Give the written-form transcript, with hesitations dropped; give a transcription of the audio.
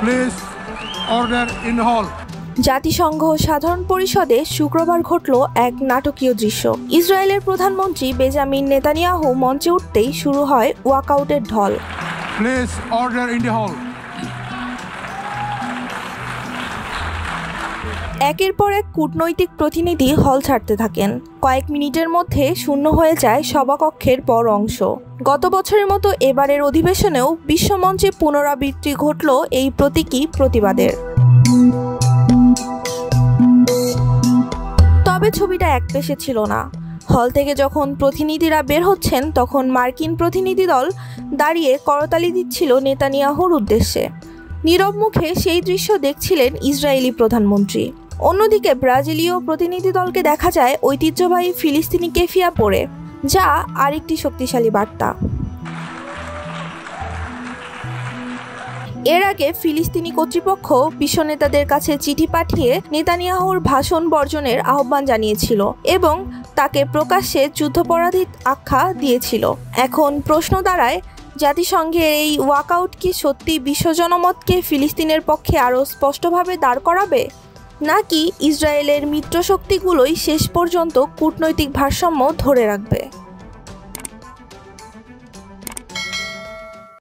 Please order in the hall. জাতিসংঘ সাধারণ পরিষদে শুক্রবার ঘটল এক নাটকীয় দৃশ্য। ইসরায়েলের প্রধানমন্ত্রী বেঞ্জামিন নেতানিয়াহু মঞ্চে উঠতেই শুরু হয় ওয়াকআউটের ঢল। Please order in the hall. একের পর এক কূটনৈতিক প্রতিনিধি হল ছাড়তে থাকেন। কয়েক মিনিটের মধ্যে শূন্য হয়ে যায় সভাকক্ষের বড় অংশ। গত বছরের মতো এবারের অধিবেশনেও বিশ্বমঞ্চে পুনরাবৃত্তি ঘটল এই প্রতীকী প্রতিবাদের। তবে ছবিটা একপেশে ছিল না। হল থেকে যখন প্রতিনিধিরা বের হচ্ছেন তখন মার্কিন প্রতিনিধি দল দাঁড়িয়ে করতালি দিচ্ছিল নেতানিয়াহুর উদ্দেশ্যে। নীরব মুখে সেই দৃশ্য দেখছিলেন ইসরায়েলি প্রধানমন্ত্রী। অন্যদিকে ব্রাজিলীয় প্রতিনিধি দলকে দেখা যায় ঐতিহ্যবাহী ফিলিস্তিনি কেফিয়া পরে, যা আরেকটি শক্তিশালী বার্তা। এর আগে ফিলিস্তিনি কর্তৃপক্ষ বিশ্ব নেতাদের কাছে চিঠি পাঠিয়ে নেতানিয়াহুর ভাষণ বর্জনের আহ্বান জানিয়েছিল এবং তাকে প্রকাশ্যে যুদ্ধাপরাধী আখ্যা দিয়েছিল। এখন প্রশ্ন দাঁড়ায়, জাতিসংঘের এই ওয়াকআউট কি সত্যি বিশ্ব জনমতকে ফিলিস্তিনের পক্ষে আরও স্পষ্টভাবে দাঁড় করাবে, নাকি ইসরায়েলের মিত্রশক্তিগুলোই শেষ পর্যন্ত কূটনৈতিক ভারসাম্য ধরে রাখবে?